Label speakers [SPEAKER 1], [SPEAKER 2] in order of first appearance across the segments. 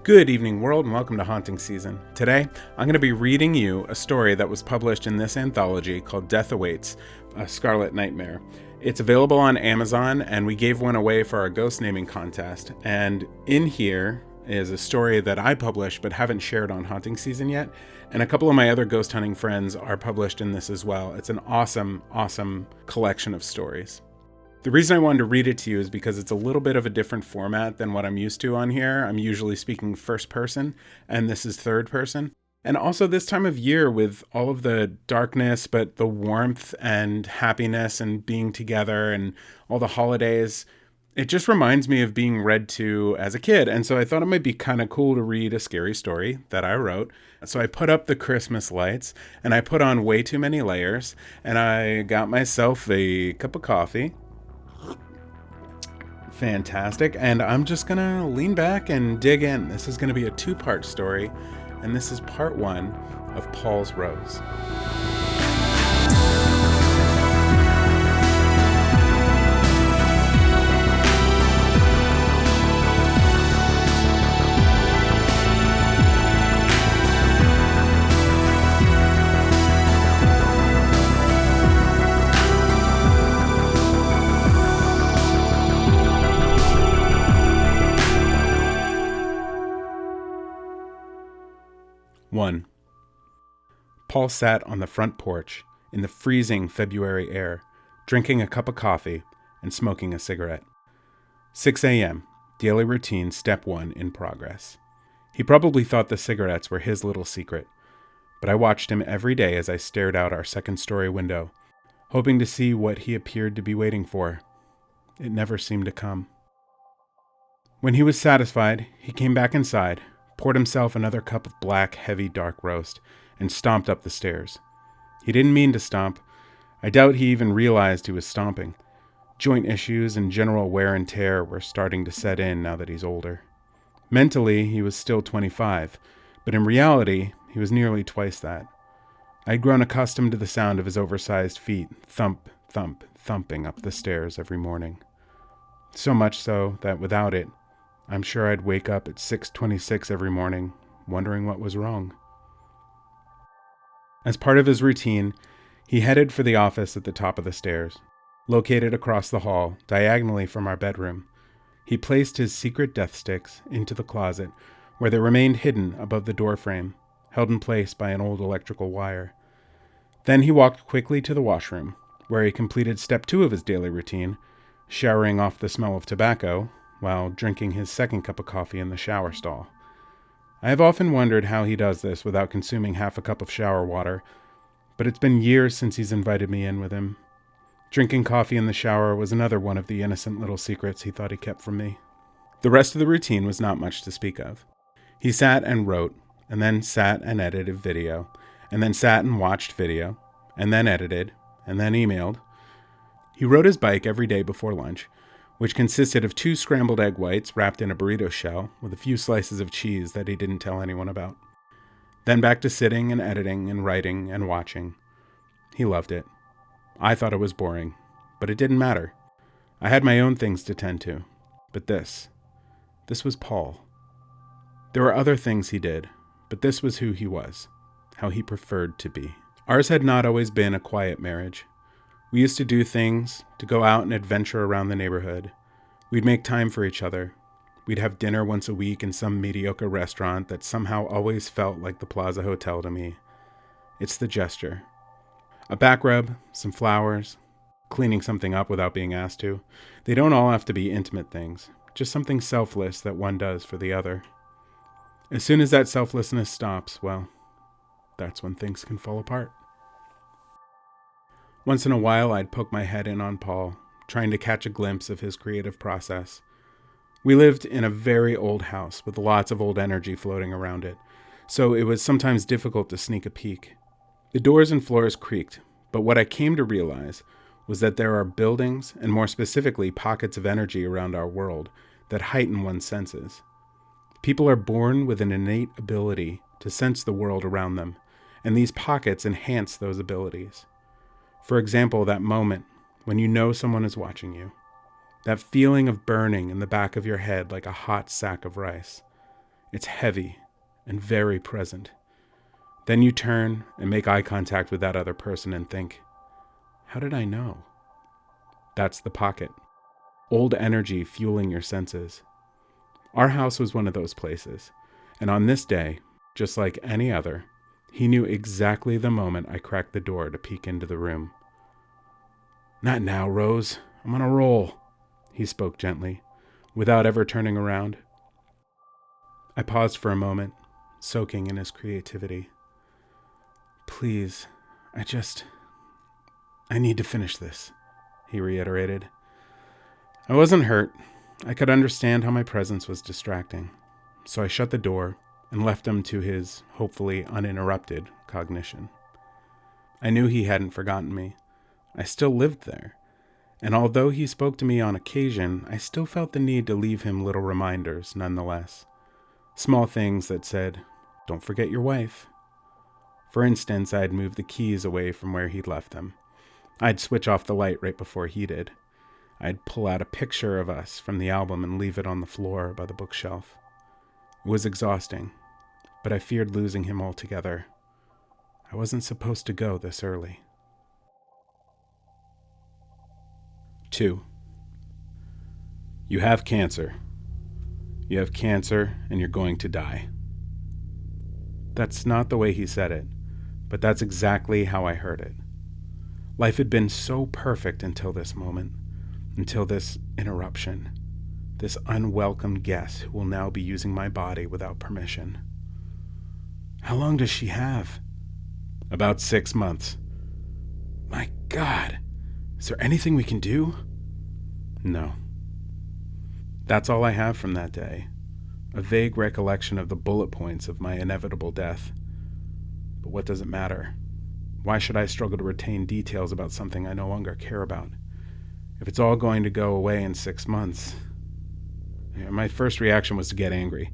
[SPEAKER 1] Good evening, world, and welcome to Haunting Season. Today, I'm going to be reading you a story that was published in this anthology called Death Awaits, a Scarlett Nightmare. It's available on Amazon, and we gave one away for our ghost naming contest. And in here is a story that I published but haven't shared on Haunting Season yet, and a couple of my other ghost hunting friends are published in this as well. It's an awesome collection of stories. The reason I wanted to read it to you is because it's a little bit of a different format than what I'm used to on here. I'm usually speaking first person, and this is third person. And also this time of year with all of the darkness, but the warmth and happiness and being together and all the holidays, it just reminds me of being read to as a kid. And so I thought it might be kind of cool to read a scary story that I wrote. So I put up the Christmas lights and I put on way too many layers, and I got myself a cup of coffee. Fantastic. And I'm just gonna lean back and dig in. This is gonna be a two-part story, and this is part one of Paul's Rose. One. Paul sat on the front porch in the freezing February air, drinking a cup of coffee and smoking a cigarette. 6 a.m., daily routine step 1 in progress. He probably thought the cigarettes were his little secret, but I watched him every day as I stared out our second-story window, hoping to see what he appeared to be waiting for. It never seemed to come. When he was satisfied, he came back inside, poured himself another cup of black, heavy, dark roast, and stomped up the stairs. He didn't mean to stomp. I doubt he even realized he was stomping. Joint issues and general wear and tear were starting to set in now that he's older. Mentally, he was still 25, but in reality, he was nearly twice that. I had grown accustomed to the sound of his oversized feet thump, thump, thumping up the stairs every morning. So much so that without it, I'm sure I'd wake up at 6:26 every morning, wondering what was wrong. As part of his routine, he headed for the office at the top of the stairs, located across the hall, diagonally from our bedroom. He placed his secret death sticks into the closet, where they remained hidden above the doorframe, held in place by an old electrical wire. Then he walked quickly to the washroom, where he completed step 2 of his daily routine, showering off the smell of tobacco, while drinking his second cup of coffee in the shower stall. I have often wondered how he does this without consuming half a cup of shower water, but it's been years since he's invited me in with him. Drinking coffee in the shower was another one of the innocent little secrets he thought he kept from me. The rest of the routine was not much to speak of. He sat and wrote, and then sat and edited video, and then sat and watched video, and then edited, and then emailed. He rode his bike every day before lunch, which consisted of 2 scrambled egg whites wrapped in a burrito shell with a few slices of cheese that he didn't tell anyone about. Then back to sitting and editing and writing and watching. He loved it. I thought it was boring, but it didn't matter. I had my own things to tend to. But this was Paul. There were other things he did, but this was who he was, how he preferred to be. Ours had not always been a quiet marriage. We used to do things, to go out and adventure around the neighborhood. We'd make time for each other. We'd have dinner once a week in some mediocre restaurant that somehow always felt like the Plaza Hotel to me. It's the gesture. A back rub, some flowers, cleaning something up without being asked to. They don't all have to be intimate things, just something selfless that one does for the other. As soon as that selflessness stops, well, that's when things can fall apart. Once in a while, I'd poke my head in on Paul, trying to catch a glimpse of his creative process. We lived in a very old house with lots of old energy floating around it, so it was sometimes difficult to sneak a peek. The doors and floors creaked, but what I came to realize was that there are buildings, and more specifically pockets of energy around our world, that heighten one's senses. People are born with an innate ability to sense the world around them, and these pockets enhance those abilities. For example, that moment when you know someone is watching you. That feeling of burning in the back of your head like a hot sack of rice. It's heavy and very present. Then you turn and make eye contact with that other person and think, how did I know? That's the pocket. Old energy fueling your senses. Our house was one of those places, and on this day, just like any other, he knew exactly the moment I cracked the door to peek into the room. Not now, Rose. I'm on a roll, he spoke gently, without ever turning around. I paused for a moment, soaking in his creativity. Please, I need to finish this, he reiterated. I wasn't hurt. I could understand how my presence was distracting, so I shut the door and left him to his, hopefully uninterrupted, cognition. I knew he hadn't forgotten me. I still lived there, and although he spoke to me on occasion, I still felt the need to leave him little reminders nonetheless. Small things that said, don't forget your wife. For instance, I'd move the keys away from where he'd left them. I'd switch off the light right before he did. I'd pull out a picture of us from the album and leave it on the floor by the bookshelf. It was exhausting, but I feared losing him altogether. I wasn't supposed to go this early. 2. You have cancer. You have cancer and you're going to die. That's not the way he said it, but that's exactly how I heard it. Life had been so perfect until this moment, until this interruption, this unwelcome guest who will now be using my body without permission. How long does she have? About 6 months. My God, is there anything we can do? No. That's all I have from that day, a vague recollection of the bullet points of my inevitable death. But what does it matter? Why should I struggle to retain details about something I no longer care about? If it's all going to go away in 6 months... My first reaction was to get angry,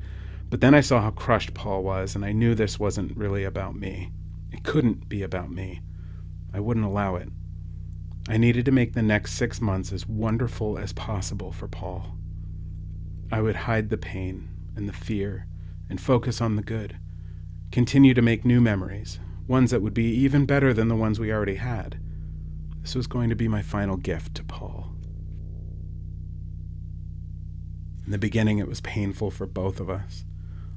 [SPEAKER 1] but then I saw how crushed Paul was, and I knew this wasn't really about me. It couldn't be about me. I wouldn't allow it. I needed to make the next 6 months as wonderful as possible for Paul. I would hide the pain and the fear and focus on the good. Continue to make new memories, ones that would be even better than the ones we already had. This was going to be my final gift to Paul. In the beginning, it was painful for both of us.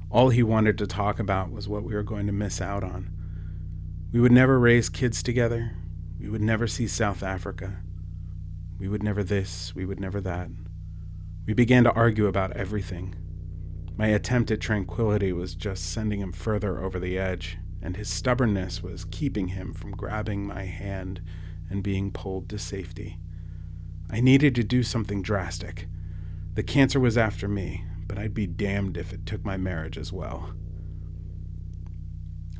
[SPEAKER 1] All he wanted to talk about was what we were going to miss out on. We would never raise kids together. We would never see South Africa. We would never this, we would never that. We began to argue about everything. My attempt at tranquility was just sending him further over the edge, and his stubbornness was keeping him from grabbing my hand and being pulled to safety. I needed to do something drastic. The cancer was after me, but I'd be damned if it took my marriage as well.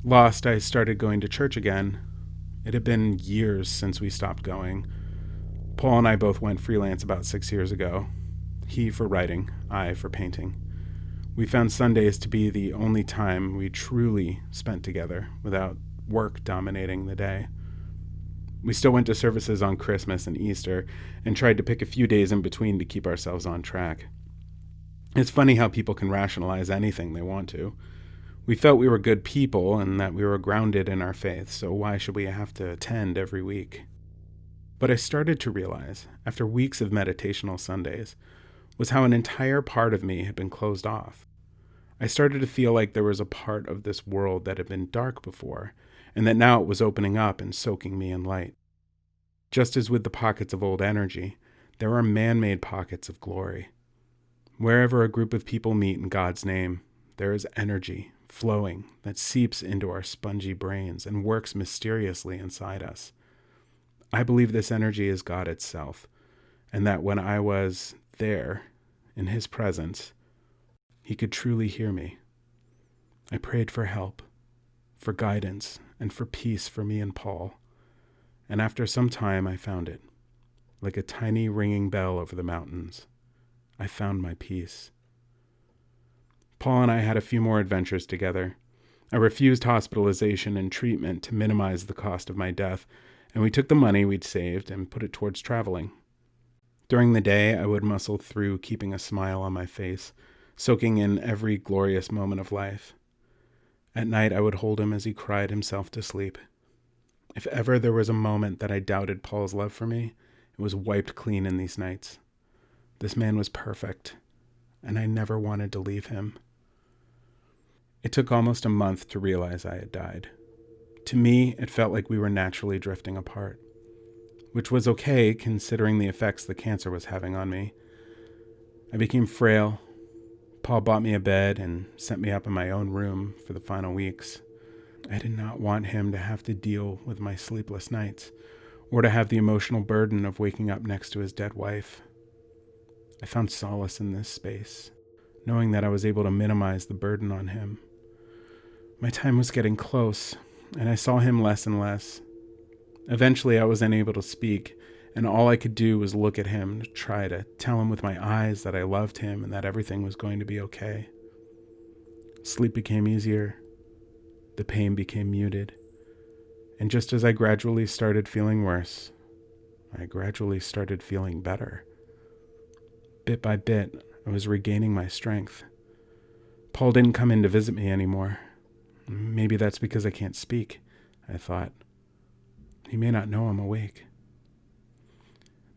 [SPEAKER 1] Lost, I started going to church again. It had been years since we stopped going. Paul and I both went freelance about 6 years ago. He for writing, I for painting. We found Sundays to be the only time we truly spent together without work dominating the day. We still went to services on Christmas and Easter and tried to pick a few days in between to keep ourselves on track. It's funny how people can rationalize anything they want to. We felt we were good people and that we were grounded in our faith, so why should we have to attend every week? But I started to realize, after weeks of meditational Sundays, was how an entire part of me had been closed off. I started to feel like there was a part of this world that had been dark before, and that now it was opening up and soaking me in light. Just as with the pockets of old energy, there are man-made pockets of glory. Wherever a group of people meet in God's name, there is energy flowing that seeps into our spongy brains and works mysteriously inside us. I believe this energy is God itself, and that when I was there, in his presence, he could truly hear me. I prayed for help, for guidance, and for peace for me and Paul, and after some time I found it, like a tiny ringing bell over the mountains. I found my peace. Paul and I had a few more adventures together. I refused hospitalization and treatment to minimize the cost of my death, and we took the money we'd saved and put it towards traveling. During the day, I would muscle through keeping a smile on my face, soaking in every glorious moment of life. At night, I would hold him as he cried himself to sleep. If ever there was a moment that I doubted Paul's love for me, it was wiped clean in these nights. This man was perfect, and I never wanted to leave him. It took almost a month to realize I had died. To me, it felt like we were naturally drifting apart, which was okay considering the effects the cancer was having on me. I became frail. Paul bought me a bed and sent me up in my own room for the final weeks. I did not want him to have to deal with my sleepless nights, or to have the emotional burden of waking up next to his dead wife. I found solace in this space, knowing that I was able to minimize the burden on him. My time was getting close, and I saw him less and less. Eventually, I was unable to speak, and all I could do was look at him to try to tell him with my eyes that I loved him and that everything was going to be okay. Sleep became easier. The pain became muted. And just as I gradually started feeling worse, I gradually started feeling better. Bit by bit, I was regaining my strength. Paul didn't come in to visit me anymore. Maybe that's because I can't speak, I thought. He may not know I'm awake.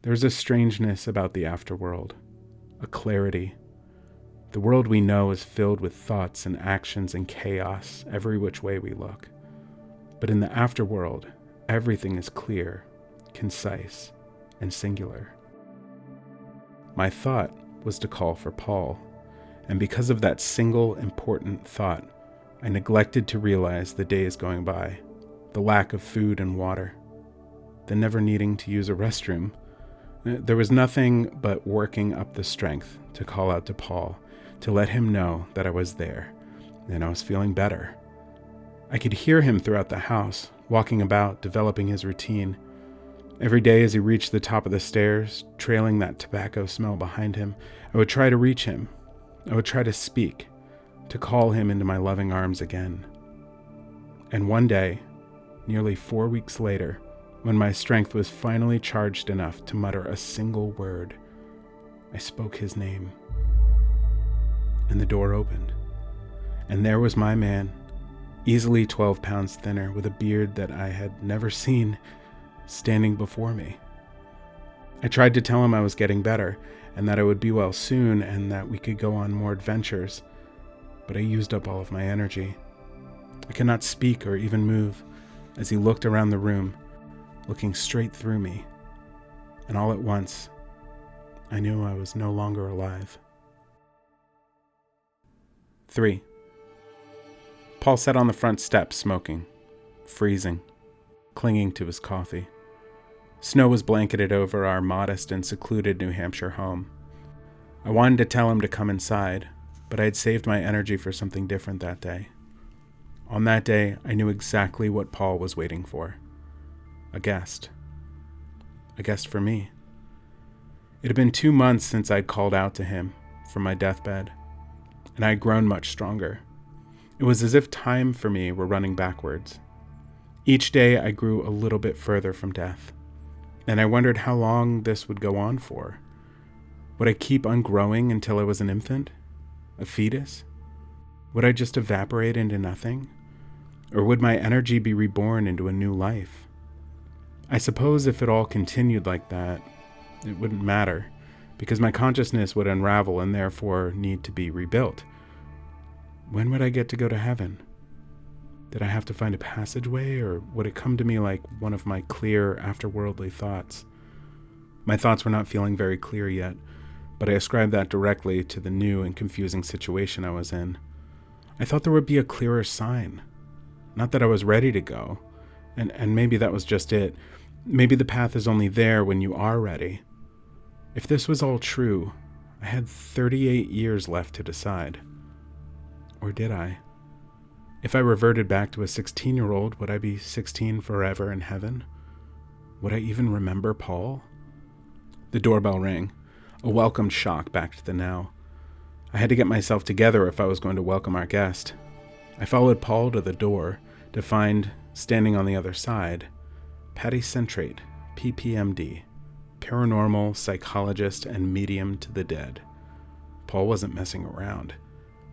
[SPEAKER 1] There's a strangeness about the afterworld, a clarity. The world we know is filled with thoughts and actions and chaos every which way we look. But in the afterworld, everything is clear, concise, and singular. My thought was to call for Paul, and because of that single important thought, I neglected to realize the days going by, the lack of food and water, the never needing to use a restroom. There was nothing but working up the strength to call out to Paul, to let him know that I was there, and I was feeling better. I could hear him throughout the house, walking about, developing his routine. Every day as he reached the top of the stairs, trailing that tobacco smell behind him, I would try to reach him. I would try to speak, to call him into my loving arms again. And one day, nearly 4 weeks later, when my strength was finally charged enough to mutter a single word, I spoke his name. And the door opened. And there was my man, easily 12 pounds thinner, with a beard that I had never seen, standing before me. I tried to tell him I was getting better, and that I would be well soon, and that we could go on more adventures, but I used up all of my energy. I could not speak or even move as he looked around the room, looking straight through me, and all at once, I knew I was no longer alive. 3. Paul sat on the front steps smoking, freezing, clinging to his coffee. Snow was blanketed over our modest and secluded New Hampshire home. I wanted to tell him to come inside, but I had saved my energy for something different that day. On that day, I knew exactly what Paul was waiting for. A guest. A guest for me. It had been 2 months since I'd called out to him from my deathbed, and I had grown much stronger. It was as if time for me were running backwards. Each day I grew a little bit further from death, and I wondered how long this would go on for. Would I keep on growing until I was an infant? A fetus? Would I just evaporate into nothing? Or would my energy be reborn into a new life? I suppose if it all continued like that, it wouldn't matter, because my consciousness would unravel and therefore need to be rebuilt. When would I get to go to heaven? Did I have to find a passageway, or would it come to me like one of my clear, afterworldly thoughts? My thoughts were not feeling very clear yet, but I ascribed that directly to the new and confusing situation I was in. I thought there would be a clearer sign. Not that I was ready to go, and maybe that was just it. Maybe the path is only there when you are ready. If this was all true, I had 38 years left to decide. Or did I? If I reverted back to a 16-year-old, would I be 16 forever in heaven? Would I even remember Paul? The doorbell rang, a welcome shock back to the now. I had to get myself together if I was going to welcome our guest. I followed Paul to the door to find, standing on the other side, Patty Centrate, PPMD, paranormal psychologist and medium to the dead. Paul wasn't messing around.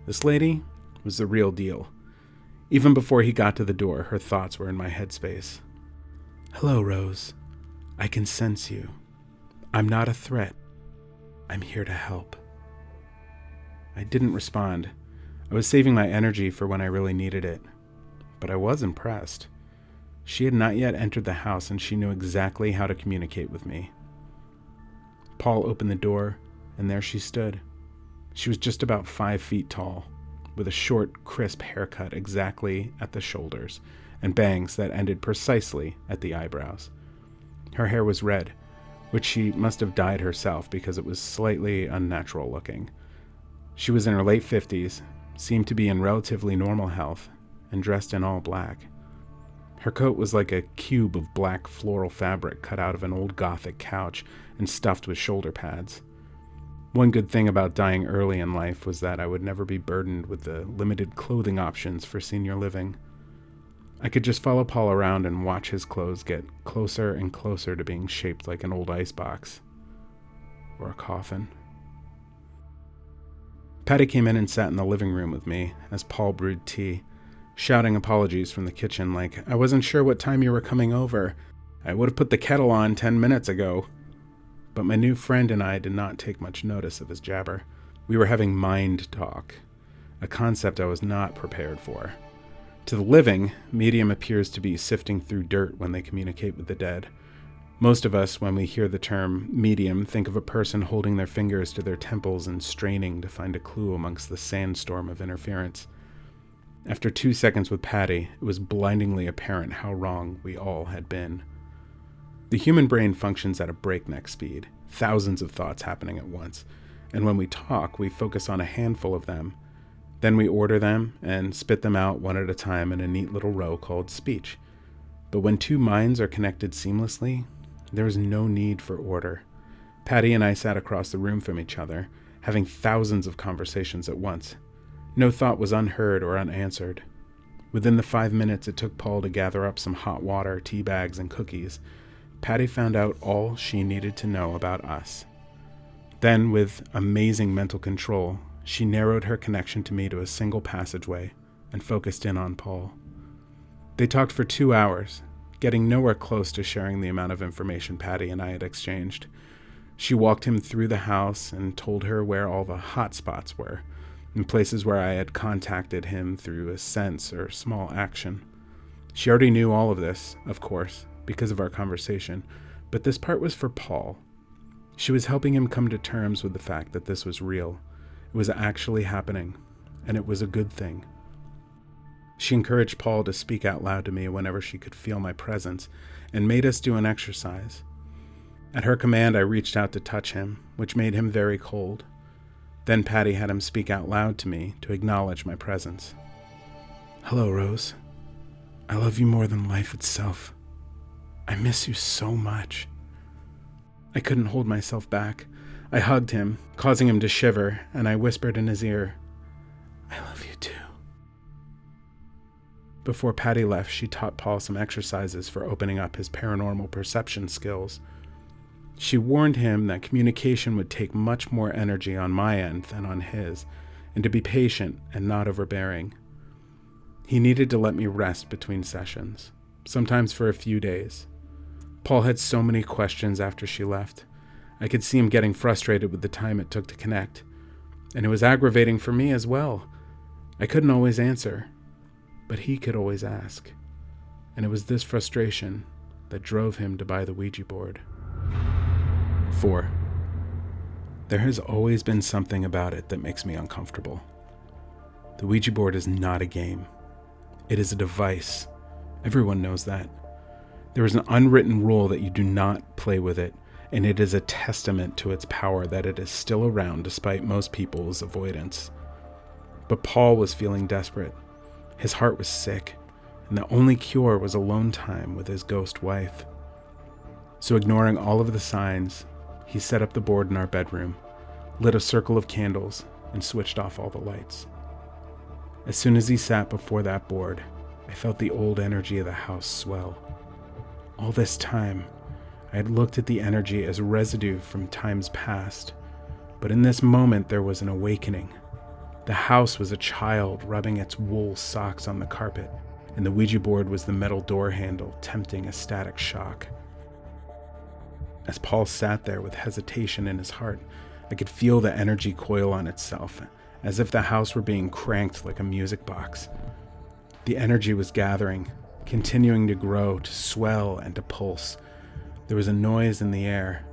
[SPEAKER 1] This lady was the real deal. Even before he got to the door, her thoughts were in my headspace. "Hello, Rose. I can sense you. I'm not a threat. I'm here to help." I didn't respond. I was saving my energy for when I really needed it. But I was impressed. She had not yet entered the house, and she knew exactly how to communicate with me. Paul opened the door, and there she stood. She was just about 5 feet tall, with a short, crisp haircut exactly at the shoulders, and bangs that ended precisely at the eyebrows. Her hair was red, which she must have dyed herself because it was slightly unnatural looking. She was in her late 50s, seemed to be in relatively normal health, and dressed in all black. Her coat was like a cube of black floral fabric cut out of an old Gothic couch and stuffed with shoulder pads. One good thing about dying early in life was that I would never be burdened with the limited clothing options for senior living. I could just follow Paul around and watch his clothes get closer and closer to being shaped like an old icebox. Or a coffin. Patty came in and sat in the living room with me as Paul brewed tea, shouting apologies from the kitchen like, "I wasn't sure what time you were coming over. I would have put the kettle on 10 minutes ago." But my new friend and I did not take much notice of his jabber. We were having mind talk, a concept I was not prepared for. To the living, medium appears to be sifting through dirt when they communicate with the dead. Most of us, when we hear the term medium, think of a person holding their fingers to their temples and straining to find a clue amongst the sandstorm of interference. After 2 seconds with Patty, it was blindingly apparent how wrong we all had been. The human brain functions at a breakneck speed, thousands of thoughts happening at once, and when we talk, we focus on a handful of them. Then we order them and spit them out one at a time in a neat little row called speech. But when two minds are connected seamlessly, there is no need for order. Patty and I sat across the room from each other, having thousands of conversations at once. No thought was unheard or unanswered. Within the 5 minutes it took Paul to gather up some hot water, tea bags, and cookies, Patty found out all she needed to know about us. Then, with amazing mental control, she narrowed her connection to me to a single passageway and focused in on Paul. They talked for 2 hours, getting nowhere close to sharing the amount of information Patty and I had exchanged. She walked him through the house and told her where all the hot spots were, in places where I had contacted him through a sense or small action. She already knew all of this, of course, because of our conversation, but this part was for Paul. She was helping him come to terms with the fact that this was real. It was actually happening, and it was a good thing. She encouraged Paul to speak out loud to me whenever she could feel my presence, and made us do an exercise. At her command, I reached out to touch him, which made him very cold. Then Patty had him speak out loud to me to acknowledge my presence. "Hello, Rose. I love you more than life itself. I miss you so much." I couldn't hold myself back. I hugged him, causing him to shiver, and I whispered in his ear, "I love you too." Before Patty left, she taught Paul some exercises for opening up his paranormal perception skills. She warned him that communication would take much more energy on my end than on his, and to be patient and not overbearing. He needed to let me rest between sessions, sometimes for a few days. Paul had so many questions after she left. I could see him getting frustrated with the time it took to connect, and it was aggravating for me as well. I couldn't always answer, but he could always ask, and it was this frustration that drove him to buy the Ouija board. 4. There has always been something about it that makes me uncomfortable. The Ouija board is not a game. It is a device. Everyone knows that. There is an unwritten rule that you do not play with it, and it is a testament to its power that it is still around despite most people's avoidance. But Paul was feeling desperate. His heart was sick, and the only cure was alone time with his ghost wife. So ignoring all of the signs, he set up the board in our bedroom, lit a circle of candles, and switched off all the lights. As soon as he sat before that board, I felt the old energy of the house swell. All this time, I had looked at the energy as residue from times past, But in this moment, there was an awakening. The house was a child rubbing its wool socks on the carpet, and the Ouija board was the metal door handle, tempting a static shock. As Paul sat there with hesitation in his heart, I could feel the energy coil on itself, as if the house were being cranked like a music box. The energy was gathering, continuing to grow, to swell, and to pulse. There was a noise in the air,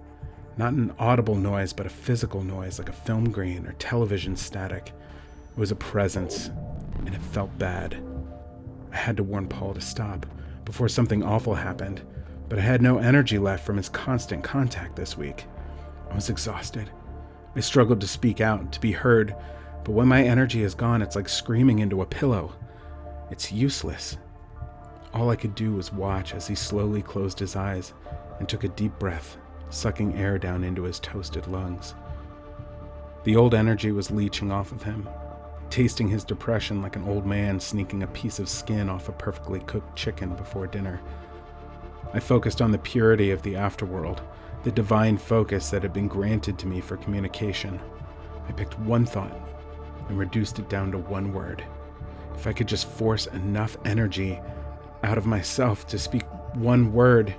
[SPEAKER 1] not an audible noise, but a physical noise like a film grain or television static. It was a presence, and it felt bad. I had to warn Paul to stop before something awful happened, but I had no energy left from his constant contact this week. I was exhausted. I struggled to speak out, to be heard, but when my energy is gone, it's like screaming into a pillow. It's useless. All I could do was watch as he slowly closed his eyes and took a deep breath, sucking air down into his toasted lungs. The old energy was leeching off of him, tasting his depression like an old man sneaking a piece of skin off a perfectly cooked chicken before dinner. I focused on the purity of the afterworld, the divine focus that had been granted to me for communication. I picked one thought and reduced it down to one word. If I could just force enough energy out of myself to speak one word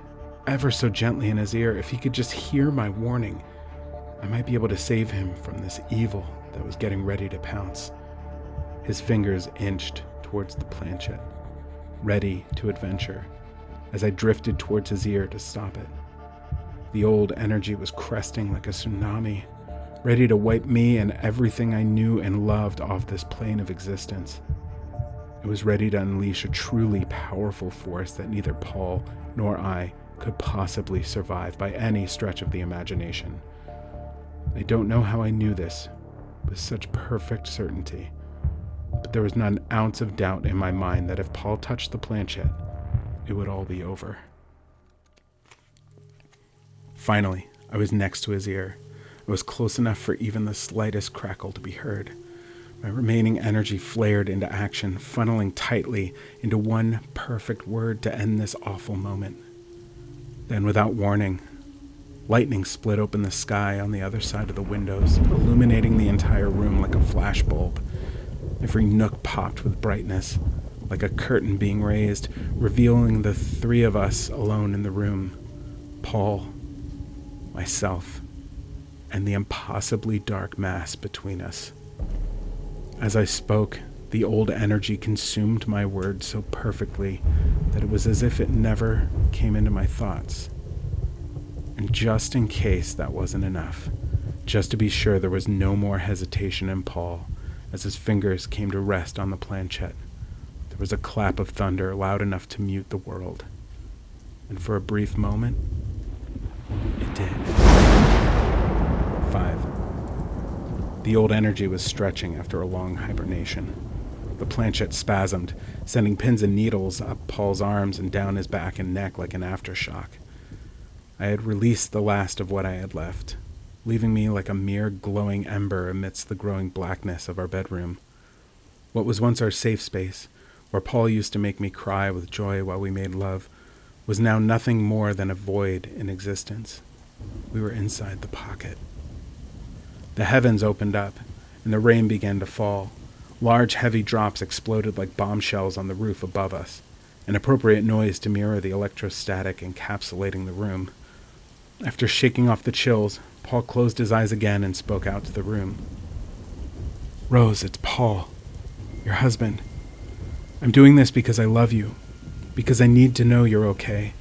[SPEAKER 1] ever so gently in his ear, if he could just hear my warning, I might be able to save him from this evil that was getting ready to pounce. His fingers inched towards the planchette, ready to adventure, as I drifted towards his ear to stop it. The old energy was cresting like a tsunami, ready to wipe me and everything I knew and loved off this plane of existence. It was ready to unleash a truly powerful force that neither Paul nor I could possibly survive by any stretch of the imagination. I don't know how I knew this with such perfect certainty, but there was not an ounce of doubt in my mind that if Paul touched the planchette, it would all be over. Finally, I was next to his ear. I was close enough for even the slightest crackle to be heard. My remaining energy flared into action, funneling tightly into one perfect word to end this awful moment. Then, without warning, lightning split open the sky on the other side of the windows, illuminating the entire room like a flashbulb. Every nook popped with brightness, like a curtain being raised, revealing the three of us alone in the room: Paul, myself, and the impossibly dark mass between us. As I spoke, the old energy consumed my words so perfectly that it was as if it never came into my thoughts. And just in case that wasn't enough, just to be sure there was no more hesitation in Paul, as his fingers came to rest on the planchette, there was a clap of thunder loud enough to mute the world. And for a brief moment, it did. 5. The old energy was stretching after a long hibernation. The planchette spasmed, sending pins and needles up Paul's arms and down his back and neck like an aftershock. I had released the last of what I had left, leaving me like a mere glowing ember amidst the growing blackness of our bedroom. What was once our safe space, where Paul used to make me cry with joy while we made love, was now nothing more than a void in existence. We were inside the pocket. The heavens opened up, and the rain began to fall. Large, heavy drops exploded like bombshells on the roof above us, an appropriate noise to mirror the electrostatic encapsulating the room. After shaking off the chills, Paul closed his eyes again and spoke out to the room. "Rose, it's Paul, your husband. I'm doing this because I love you, because I need to know you're okay.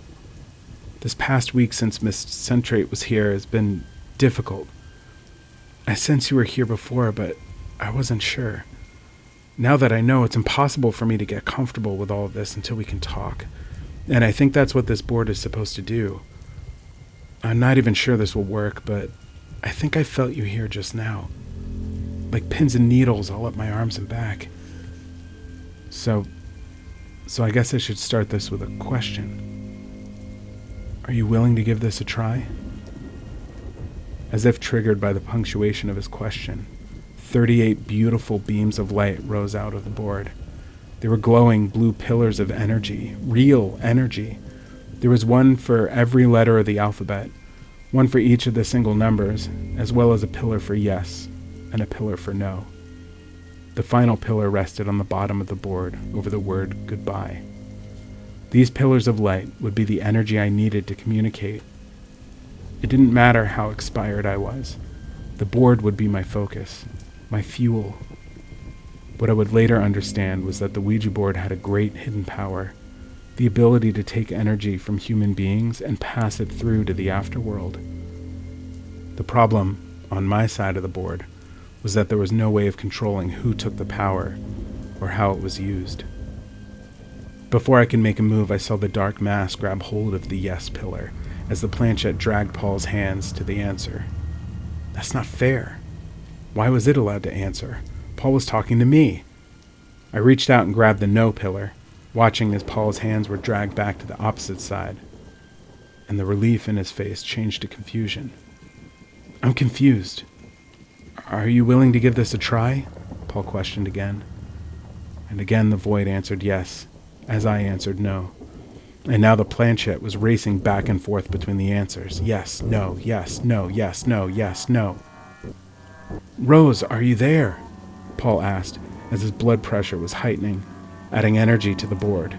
[SPEAKER 1] This past week since Miss Centrate was here has been difficult. I sensed you were here before, but I wasn't sure. Now that I know, it's impossible for me to get comfortable with all of this until we can talk. And I think that's what this board is supposed to do. I'm not even sure this will work, but I think I felt you here just now. Like pins and needles all up my arms and back. So I guess I should start this with a question. Are you willing to give this a try?" As if triggered by the punctuation of his question, 38 beautiful beams of light rose out of the board. They were glowing blue pillars of energy, real energy. There was one for every letter of the alphabet, one for each of the single numbers, as well as a pillar for yes and a pillar for no. The final pillar rested on the bottom of the board over the word goodbye. These pillars of light would be the energy I needed to communicate. It didn't matter how expired I was. The board would be my focus, my fuel. What I would later understand was that the Ouija board had a great hidden power, the ability to take energy from human beings and pass it through to the afterworld. The problem, on my side of the board, was that there was no way of controlling who took the power or how it was used. Before I could make a move, I saw the dark mass grab hold of the yes pillar as the planchette dragged Paul's hands to the answer. That's not fair. Why was it allowed to answer? Paul was talking to me. I reached out and grabbed the no pillar, watching as Paul's hands were dragged back to the opposite side, and the relief in his face changed to confusion. I'm confused. Are you willing to give this a try? Paul questioned again. And again the void answered yes, as I answered no. And now the planchette was racing back and forth between the answers. Yes, no, yes, no, yes, no, yes, no. Rose, are you there? Paul asked, as his blood pressure was heightening, adding energy to the board.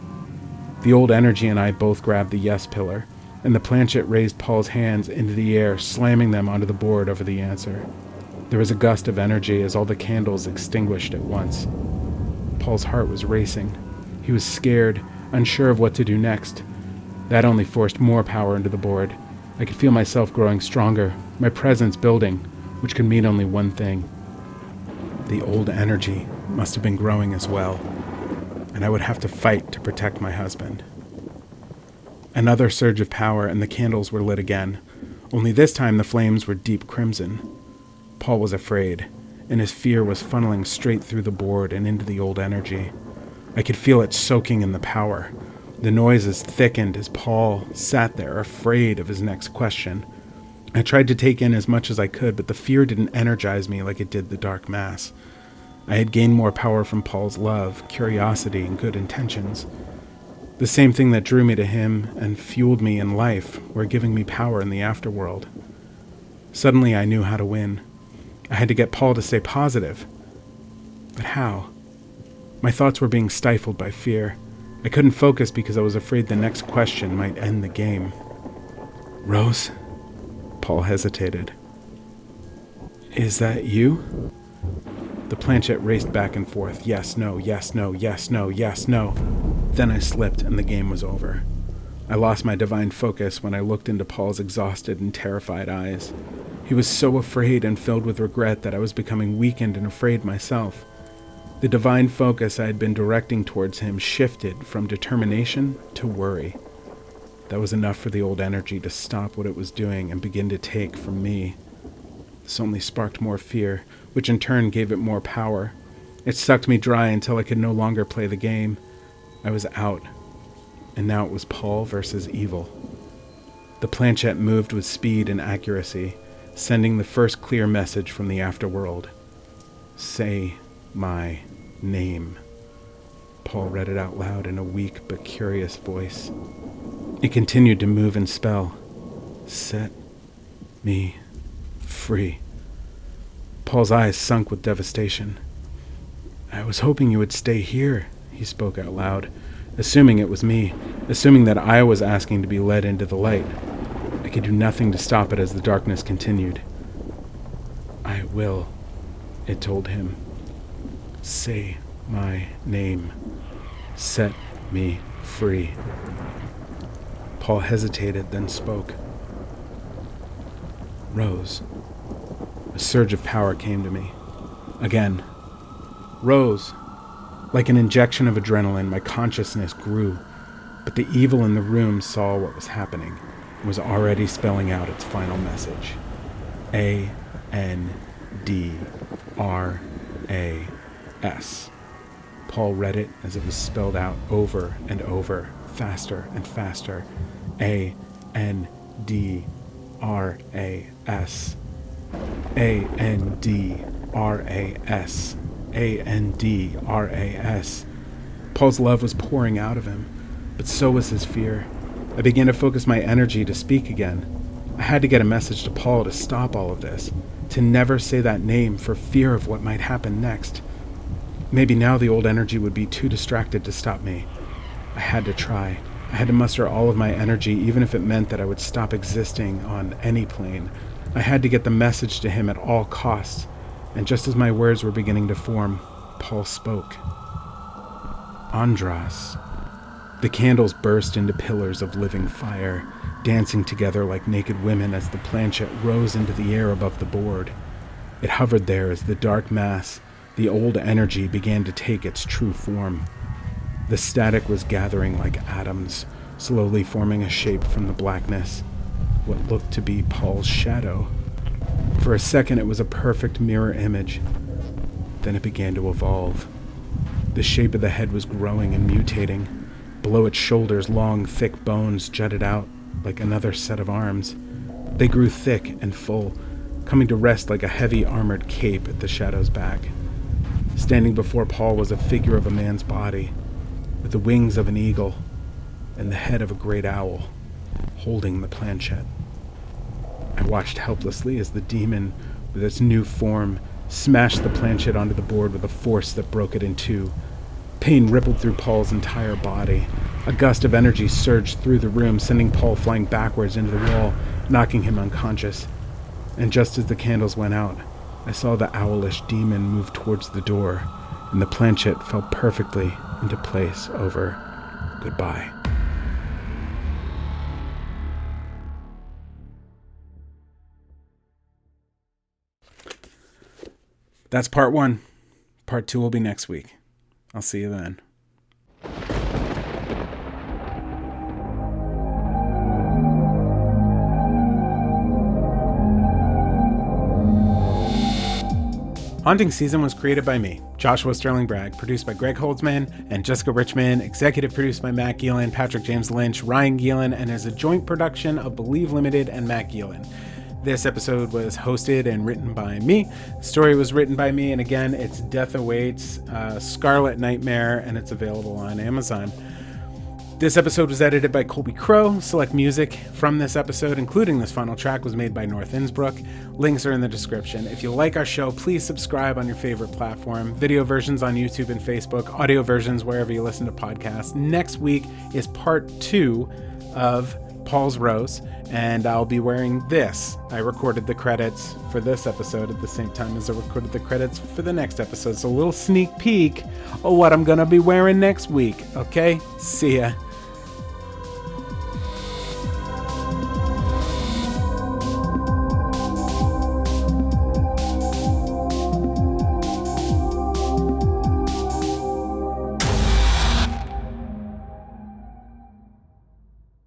[SPEAKER 1] The old energy and I both grabbed the yes pillar, and the planchette raised Paul's hands into the air, slamming them onto the board over the answer. There was a gust of energy as all the candles extinguished at once. Paul's heart was racing. He was scared, unsure of what to do next. That only forced more power into the board. I could feel myself growing stronger, my presence building, which could mean only one thing. The old energy must have been growing as well, and I would have to fight to protect my husband. Another surge of power, and the candles were lit again, only this time the flames were deep crimson. Paul was afraid, and his fear was funneling straight through the board and into the old energy. I could feel it soaking in the power. The noises thickened as Paul sat there, afraid of his next question. I tried to take in as much as I could, but the fear didn't energize me like it did the dark mass. I had gained more power from Paul's love, curiosity, and good intentions. The same thing that drew me to him and fueled me in life were giving me power in the afterworld. Suddenly I knew how to win. I had to get Paul to stay positive. But how? My thoughts were being stifled by fear. I couldn't focus because I was afraid the next question might end the game. Rose? Paul hesitated. Is that you? The planchette raced back and forth. Yes, no, yes, no, yes, no, yes, no. Then I slipped and the game was over. I lost my divine focus when I looked into Paul's exhausted and terrified eyes. He was so afraid and filled with regret that I was becoming weakened and afraid myself. The divine focus I had been directing towards him shifted from determination to worry. That was enough for the old energy to stop what it was doing and begin to take from me. This only sparked more fear, which in turn gave it more power. It sucked me dry until I could no longer play the game. I was out, and now it was Paul versus evil. The planchette moved with speed and accuracy, sending the first clear message from the afterworld. Say my name. Paul read it out loud in a weak but curious voice. It continued to move and spell. Set me free. Paul's eyes sunk with devastation. I was hoping you would stay here, he spoke out loud, assuming it was me, assuming that I was asking to be led into the light. I could do nothing to stop it as the darkness continued. I will, it told him. Say my name. Set me free. Paul hesitated, then spoke. Rose. A surge of power came to me. Again. Rose. Like an injection of adrenaline, my consciousness grew, but the evil in the room saw what was happening and was already spelling out its final message. A-N-D-R-A-S. Paul read it as it was spelled out over and over, faster and faster. A-N-D-R-A-S. A-N-D-R-A-S. A-N-D-R-A-S. Paul's love was pouring out of him, but so was his fear. I began to focus my energy to speak again. I had to get a message to Paul to stop all of this, to never say that name for fear of what might happen next. Maybe now the old energy would be too distracted to stop me. I had to try. I had to muster all of my energy, even if it meant that I would stop existing on any plane. I had to get the message to him at all costs, and just as my words were beginning to form, Paul spoke. Andras. The candles burst into pillars of living fire, dancing together like naked women as the planchette rose into the air above the board. It hovered there as the dark mass, the old energy, began to take its true form. The static was gathering like atoms, slowly forming a shape from the blackness, what looked to be Paul's shadow. For a second it was a perfect mirror image. Then it began to evolve. The shape of the head was growing and mutating. Below its shoulders, long, thick bones jutted out like another set of arms. They grew thick and full, coming to rest like a heavy armored cape at the shadow's back. Standing before Paul was a figure of a man's body, with the wings of an eagle and the head of a great owl, holding the planchette. I watched helplessly as the demon, with its new form, smashed the planchette onto the board with a force that broke it in two. Pain rippled through Paul's entire body. A gust of energy surged through the room, sending Paul flying backwards into the wall, knocking him unconscious. And just as the candles went out, I saw the owlish demon move towards the door, and the planchette fell perfectly into place over goodbye. That's part 1. Part 2 will be next week. I'll see you then. Haunting Season was created by me, Joshua Sterling Bragg, produced by Greg Holtzman and Jessica Richmond, executive produced by Matt Geelan, Patrick James Lynch, Ryan Geelan, and is a joint production of Believe Limited and Matt Geelan. This episode was hosted and written by me. The story was written by me, and again, it's Death Awaits, Scarlett Nightmare, and it's available on Amazon. This episode was edited by Colby Crow. Select music from this episode, including this final track, was made by North Innsbruck. Links are in the description. If you like our show, please subscribe on your favorite platform. Video versions on YouTube and Facebook, audio versions wherever you listen to podcasts. Next week is part 2 of Paul's Rose, and I'll be wearing this. I recorded the credits for this episode at the same time as I recorded the credits for the next episode. So a little sneak peek of what I'm going to be wearing next week. Okay? See ya.